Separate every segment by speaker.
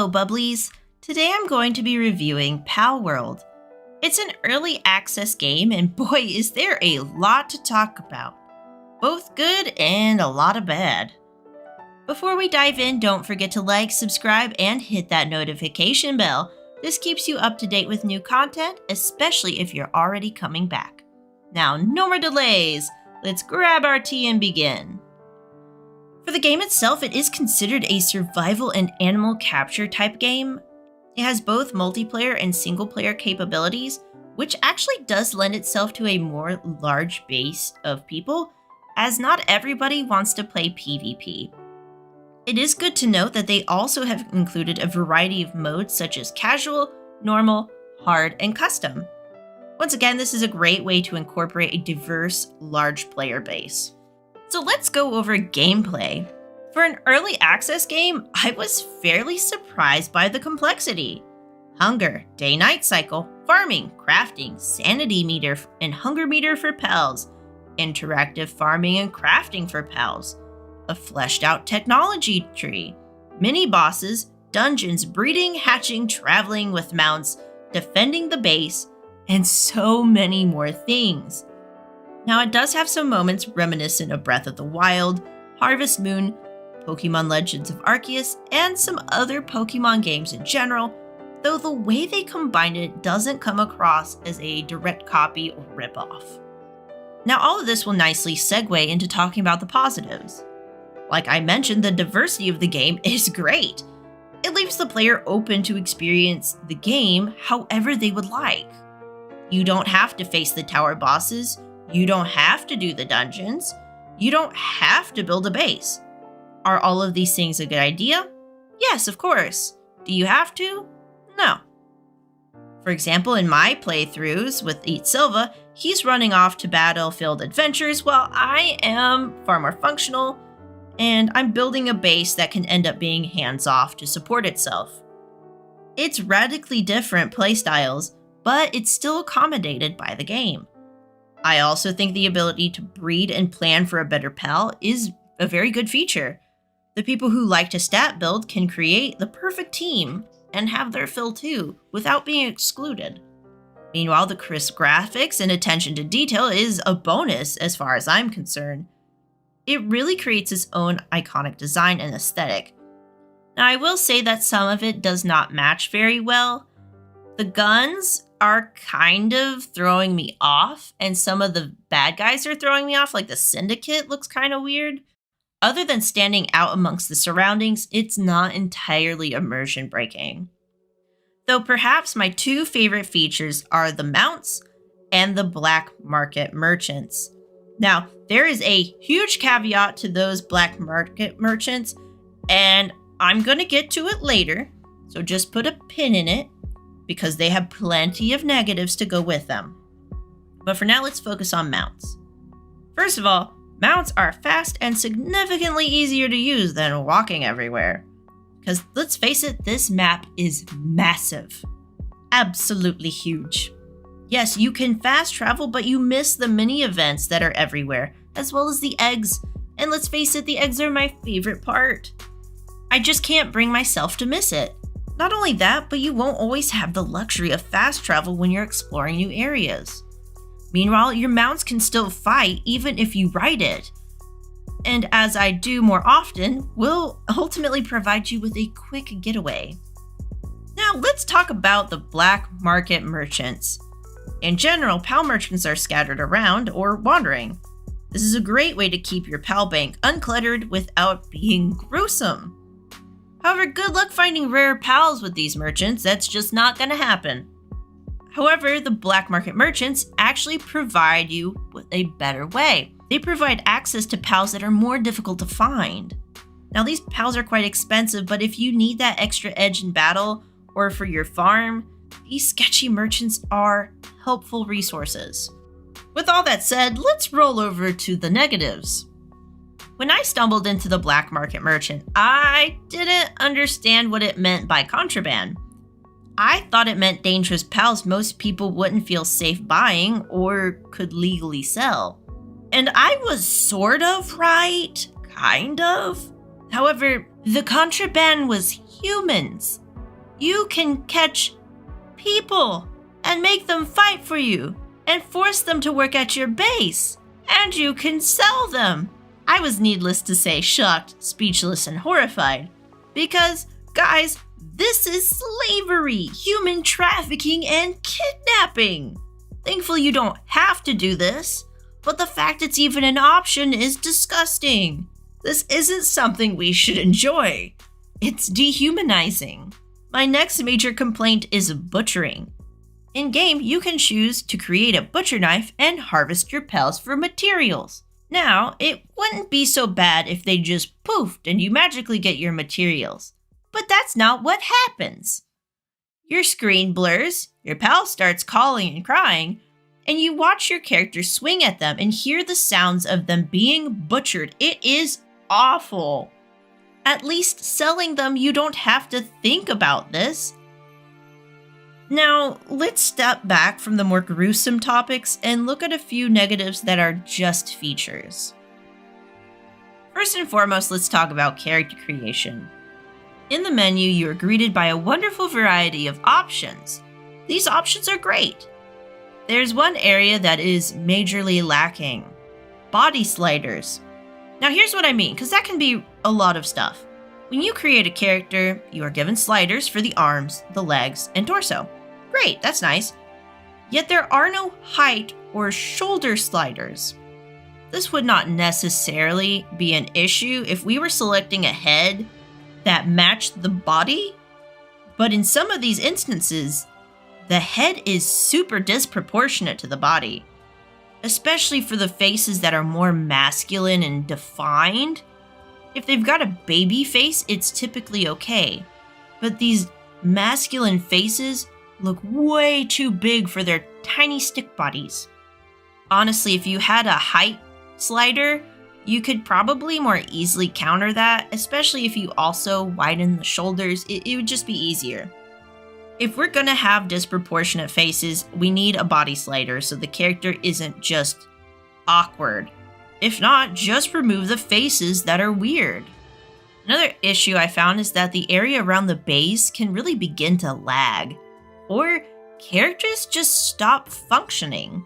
Speaker 1: Hello Bubblies! Today I'm going to be reviewing Palworld. It's an early access game and boy is there a lot to talk about. Both good and a lot of bad. Before we dive in, don't forget to like, subscribe, and hit that notification bell. This keeps you up to date with new content, especially if you're already coming back. Now, no more delays! Let's grab our tea and begin. For the game itself, it is considered a survival and animal capture type game. It has both multiplayer and single player capabilities, which actually does lend itself to a more large base of people, as not everybody wants to play PvP. It is good to note that they also have included a variety of modes such as casual, normal, hard, and custom. Once again, this is a great way to incorporate a diverse, large player base. So let's go over gameplay. For an early access game, I was fairly surprised by the complexity. Hunger, day-night cycle, farming, crafting, sanity meter and hunger meter for pals, interactive farming and crafting for pals, a fleshed out technology tree, mini bosses, dungeons, breeding, hatching, traveling with mounts, defending the base, and so many more things. Now it does have some moments reminiscent of Breath of the Wild, Harvest Moon, Pokemon Legends of Arceus, and some other Pokemon games in general, though the way they combined it doesn't come across as a direct copy or ripoff. Now all of this will nicely segue into talking about the positives. Like I mentioned, the diversity of the game is great. It leaves the player open to experience the game however they would like. You don't have to face the tower bosses, you don't have to do the dungeons, you don't have to build a base. Are all of these things a good idea? Yes, of course. Do you have to? No. For example, in my playthroughs with Eat Silva, he's running off to battlefield adventures while I am far more functional, and I'm building a base that can end up being hands-off to support itself. It's radically different playstyles, but it's still accommodated by the game. I also think the ability to breed and plan for a better pal is a very good feature. The people who like to stat build can create the perfect team and have their fill too, without being excluded. Meanwhile, the crisp graphics and attention to detail is a bonus as far as I'm concerned. It really creates its own iconic design and aesthetic. Now, I will say that some of it does not match very well. The guns are kind of throwing me off, and some of the bad guys are throwing me off, like the Syndicate looks kind of weird. Other than standing out amongst the surroundings, it's not entirely immersion breaking. Though perhaps my two favorite features are the mounts and the black market merchants. Now, there is a huge caveat to those black market merchants, and I'm going to get to it later, so just put a pin in it, because they have plenty of negatives to go with them. But for now, let's focus on mounts. First of all, mounts are fast and significantly easier to use than walking everywhere. Because let's face it, this map is massive. Absolutely huge. Yes, you can fast travel, but you miss the mini events that are everywhere, as well as the eggs. And let's face it, the eggs are my favorite part. I just can't bring myself to miss it. Not only that, but you won't always have the luxury of fast travel when you're exploring new areas. Meanwhile, your mounts can still fight even if you ride it. And as I do more often, will ultimately provide you with a quick getaway. Now let's talk about the black market merchants. In general, PAL merchants are scattered around or wandering. This is a great way to keep your PAL bank uncluttered without being gruesome. However, good luck finding rare pals with these merchants, that's just not going to happen. However, the black market merchants actually provide you with a better way. They provide access to pals that are more difficult to find. Now, these pals are quite expensive, but if you need that extra edge in battle or for your farm, these sketchy merchants are helpful resources. With all that said, let's roll over to the negatives. When I stumbled into the black market merchant, I didn't understand what it meant by contraband. I thought it meant dangerous pals most people wouldn't feel safe buying or could legally sell. And I was sort of right, kind of. However, the contraband was humans. You can catch people and make them fight for you and force them to work at your base. And you can sell them. I was, needless to say, shocked, speechless, and horrified. Because, guys, this is slavery, human trafficking, and kidnapping. Thankfully, you don't have to do this, but the fact it's even an option is disgusting. This isn't something we should enjoy. It's dehumanizing. My next major complaint is butchering. In-game, you can choose to create a butcher knife and harvest your pals for materials. Now, it wouldn't be so bad if they just poofed and you magically get your materials. But that's not what happens. Your screen blurs, your pal starts calling and crying, and you watch your character swing at them and hear the sounds of them being butchered. It is awful. At least selling them, you don't have to think about this. Now, let's step back from the more gruesome topics and look at a few negatives that are just features. First and foremost, let's talk about character creation. In the menu, you are greeted by a wonderful variety of options. These options are great. There's one area that is majorly lacking: body sliders. Now here's what I mean, because that can be a lot of stuff. When you create a character, you are given sliders for the arms, the legs, and torso. Great, that's nice. Yet there are no height or shoulder sliders. This would not necessarily be an issue if we were selecting a head that matched the body, but in some of these instances, the head is super disproportionate to the body, especially for the faces that are more masculine and defined. If they've got a baby face, it's typically okay, but these masculine faces look way too big for their tiny stick bodies. Honestly, if you had a height slider, you could probably more easily counter that, especially if you also widen the shoulders. It would just be easier. If we're gonna have disproportionate faces, we need a body slider so the character isn't just awkward. If not, just remove the faces that are weird. Another issue I found is that the area around the base can really begin to lag, or characters just stop functioning.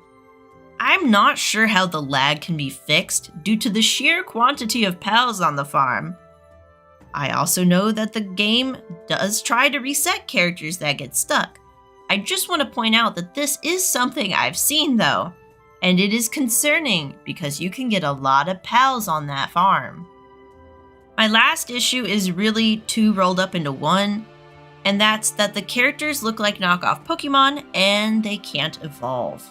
Speaker 1: I'm not sure how the lag can be fixed due to the sheer quantity of pals on the farm. I also know that the game does try to reset characters that get stuck. I just want to point out that this is something I've seen though, and it is concerning because you can get a lot of pals on that farm. My last issue is really two rolled up into one, and that's that the characters look like knockoff Pokemon and they can't evolve.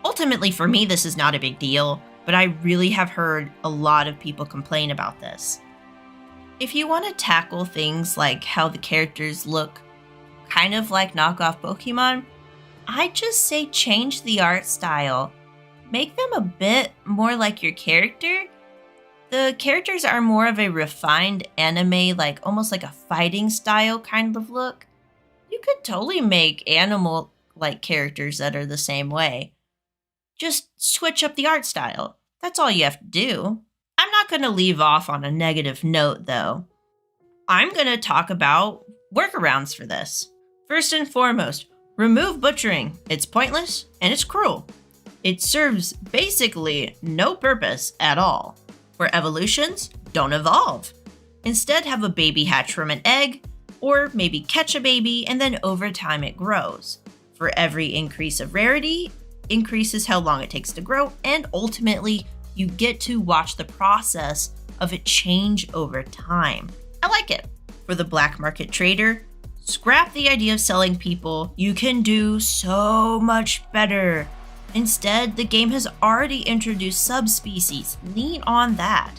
Speaker 1: Ultimately, for me, this is not a big deal, but I really have heard a lot of people complain about this. If you want to tackle things like how the characters look kind of like knockoff Pokemon, I just say change the art style. Make them a bit more like your character. The characters are more of a refined anime, like almost like a fighting style kind of look. You could totally make animal-like characters that are the same way. Just switch up the art style. That's all you have to do. I'm not going to leave off on a negative note, though. I'm going to talk about workarounds for this. First and foremost, remove butchering. It's pointless and it's cruel. It serves basically no purpose at all. For evolutions, don't evolve. Instead, have a baby hatch from an egg, or maybe catch a baby and then over time it grows. For every increase of rarity, increases how long it takes to grow, and ultimately, you get to watch the process of it change over time. I like it. For the black market trader, scrap the idea of selling people. You can do so much better. Instead, the game has already introduced subspecies. Lean on that.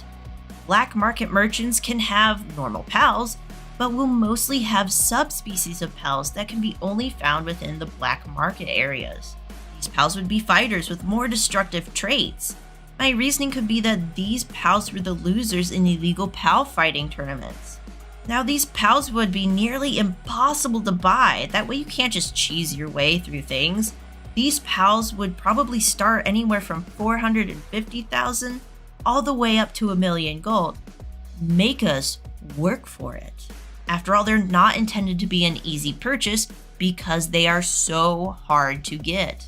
Speaker 1: Black market merchants can have normal pals, but will mostly have subspecies of pals that can be only found within the black market areas. These pals would be fighters with more destructive traits. My reasoning could be that these pals were the losers in illegal pal fighting tournaments. Now these pals would be nearly impossible to buy, that way you can't just cheese your way through things. These pals would probably start anywhere from 450,000 all the way up to 1 million gold. Make us work for it. After all, they're not intended to be an easy purchase because they are so hard to get.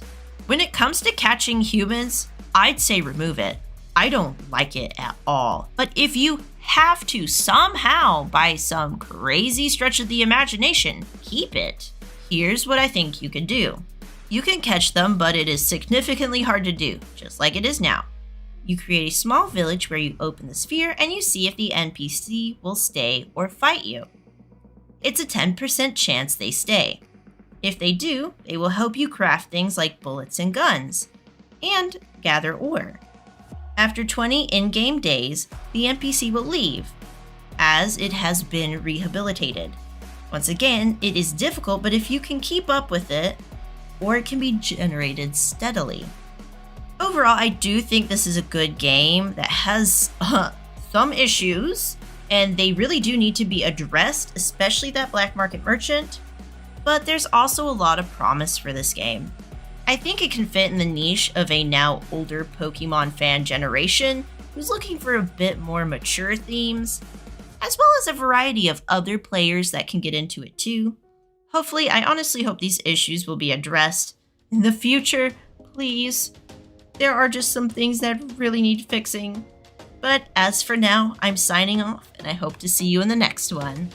Speaker 1: When it comes to catching humans, I'd say remove it. I don't like it at all. But if you have to somehow, by some crazy stretch of the imagination, keep it, here's what I think you can do. You can catch them, but it is significantly hard to do, just like it is now. You create a small village where you open the sphere and you see if the NPC will stay or fight you. It's a 10% chance they stay. If they do, they will help you craft things like bullets and guns, and gather ore. After 20 in-game days, the NPC will leave, as it has been rehabilitated. Once again, it is difficult, but if you can keep up with it, or it can be generated steadily. Overall, I do think this is a good game that has some issues, and they really do need to be addressed, especially that black market merchant. But there's also a lot of promise for this game. I think it can fit in the niche of a now older Pokemon fan generation who's looking for a bit more mature themes, as well as a variety of other players that can get into it too. Hopefully, I honestly hope these issues will be addressed in the future, please. There are just some things that really need fixing. But as for now, I'm signing off, and I hope to see you in the next one.